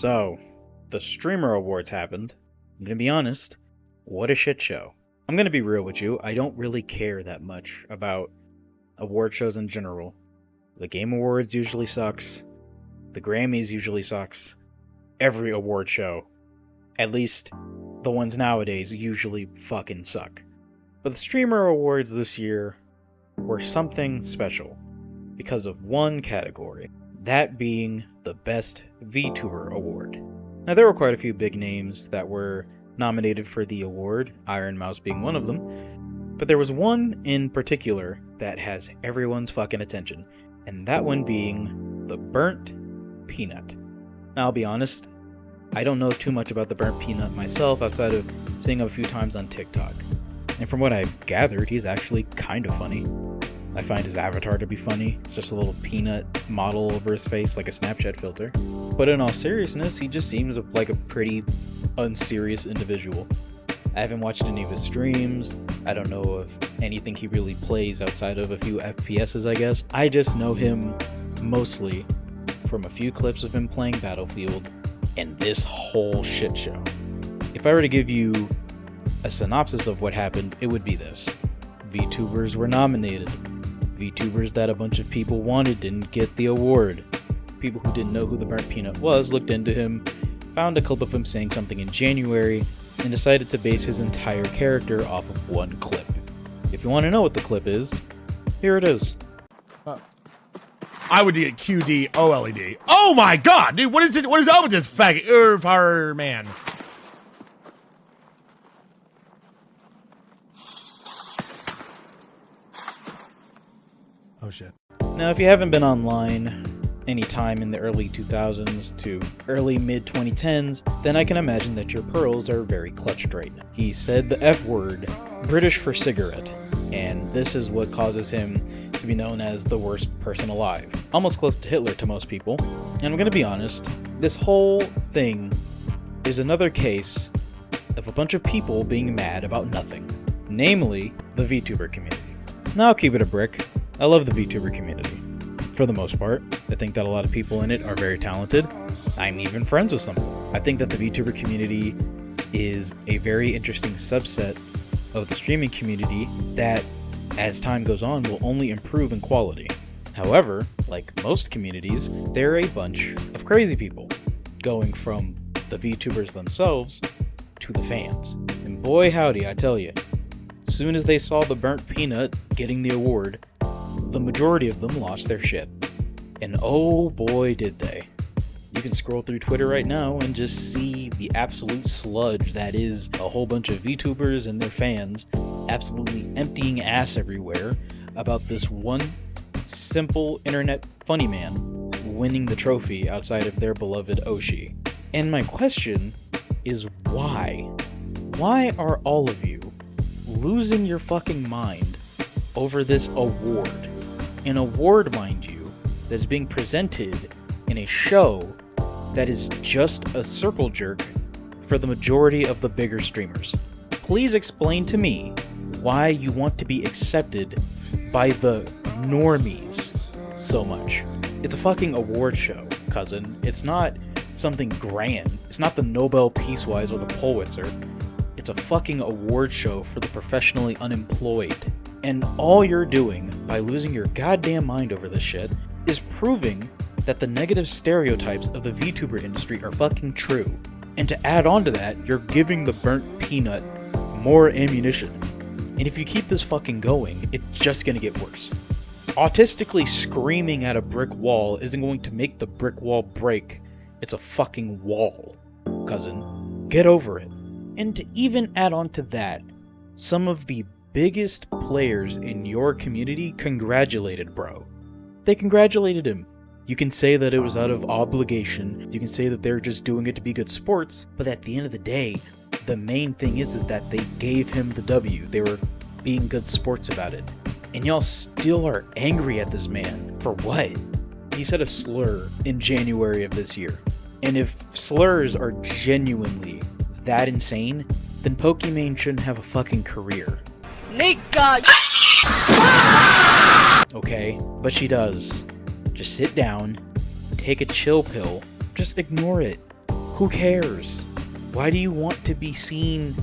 So, the Streamer Awards happened. I'm gonna be honest, what a shit show. I'm gonna be real with you, I don't really care that much about award shows in general. The Game Awards usually sucks. The Grammys usually sucks. Every award show, at least the ones nowadays, usually fucking suck. But the Streamer Awards this year were something special because of one category, that being the Best VTuber Award. Now, there were quite a few big names that were nominated for the award, Iron Mouse being one of them, but there was one in particular that has everyone's fucking attention, and that one being the Burnt Peanut. Now, I'll be honest, I don't know too much about the Burnt Peanut myself outside of seeing him a few times on TikTok. And from what I've gathered, he's actually kind of funny. I find his avatar to be funny. It's just a little peanut model over his face, like a Snapchat filter. But in all seriousness, he just seems like a pretty unserious individual. I haven't watched any of his streams. I don't know of anything he really plays outside of a few FPSs, I guess. I just know him mostly from a few clips of him playing Battlefield and this whole shit show. If I were to give you a synopsis of what happened, it would be this. VTubers were nominated. VTubers that a bunch of people wanted didn't get the award. People who didn't know who the Burnt Peanut was looked into him, found a clip of him saying something in January, and decided to base his entire character off of one clip. If you want to know what the clip is, here it is. I would get QD OLED. Oh my god, dude, what is it? What is up with this faggot man? Oh shit. Now, if you haven't been online any time in the early 2000s to early mid-2010s, then I can imagine that your pearls are very clutched right now. He said the F word, British for cigarette, and this is what causes him to be known as the worst person alive. Almost close to Hitler to most people. And I'm gonna be honest, this whole thing is another case of a bunch of people being mad about nothing. Namely, the VTuber community. Now, I'll keep it a brick. I love the VTuber community. For the most part, I think that a lot of people in it are very talented. I'm even friends with some of them. I think that the VTuber community is a very interesting subset of the streaming community that, as time goes on, will only improve in quality. However, like most communities, there are a bunch of crazy people, going from the VTubers themselves to the fans. And boy howdy, I tell you, as soon as they saw the Burnt Peanut getting the award, the majority of them lost their shit. And oh boy did they. You can scroll through Twitter right now and just see the absolute sludge that is a whole bunch of VTubers and their fans absolutely emptying ass everywhere about this one simple internet funny man winning the trophy outside of their beloved Oshi. And my question is why? Why are all of you losing your fucking mind over this award? An award, mind you, that's being presented in a show that is just a circle jerk for the majority of the bigger streamers. Please explain to me why you want to be accepted by the normies so much. It's a fucking award show, cousin. It's not something grand. It's not the Nobel Peace Prize or the Pulitzer. It's a fucking award show for the professionally unemployed. And all you're doing by losing your goddamn mind over this shit is proving that the negative stereotypes of the VTuber industry are fucking true. And to add on to that, you're giving the Burnt Peanut more ammunition. And if you keep this fucking going, it's just gonna get worse. Autistically screaming at a brick wall isn't going to make the brick wall break. It's a fucking wall, cousin. Get over it. And to even add on to that, some of the biggest players in your community congratulated bro. They congratulated him. You can say that it was out of obligation, you can say that they're just doing it to be good sports, but at the end of the day, the main thing is that they gave him the W. They were being good sports about it. And y'all still are angry at this man. For what? He said a slur in January of this year. And if slurs are genuinely that insane, then Pokimane shouldn't have a fucking career. Nigga! Okay, but she does. Just sit down, take a chill pill, just ignore it. Who cares? Why do you want to be seen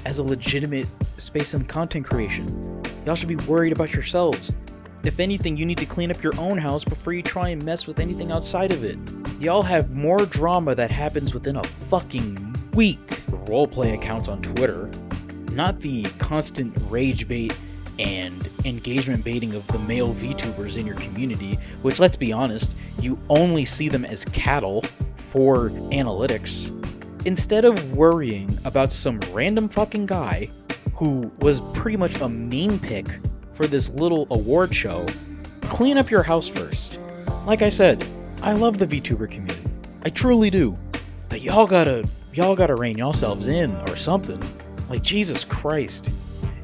as a legitimate space in content creation? Y'all should be worried about yourselves. If anything, you need to clean up your own house before you try and mess with anything outside of it. Y'all have more drama that happens within a fucking week. Roleplay accounts on Twitter, not the constant rage bait and engagement baiting of the male VTubers in your community, which, let's be honest, you only see them as cattle for analytics. Instead of worrying about some random fucking guy who was pretty much a meme pick for this little award show, clean up your house first. Like I said, I love the VTuber community. I truly do. But y'all gotta rein yourselves in or something. Like, Jesus Christ.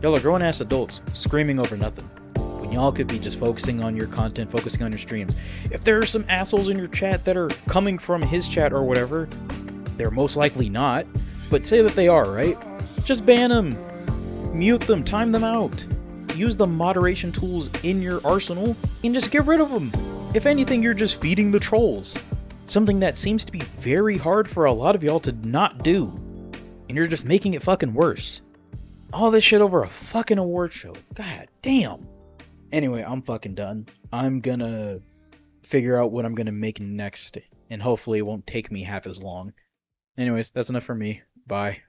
Y'all are grown-ass adults screaming over nothing, when y'all could be just focusing on your content, focusing on your streams. If there are some assholes in your chat that are coming from his chat or whatever, they're most likely not, but say that they are, right? Just ban them. Mute them, time them out. Use the moderation tools in your arsenal and just get rid of them. If anything, you're just feeding the trolls. Something that seems to be very hard for a lot of y'all to not do. And you're just making it fucking worse. All this shit over a fucking award show. God damn. Anyway, I'm fucking done. I'm gonna figure out what I'm gonna make next, and hopefully it won't take me half as long. Anyways, that's enough for me. Bye.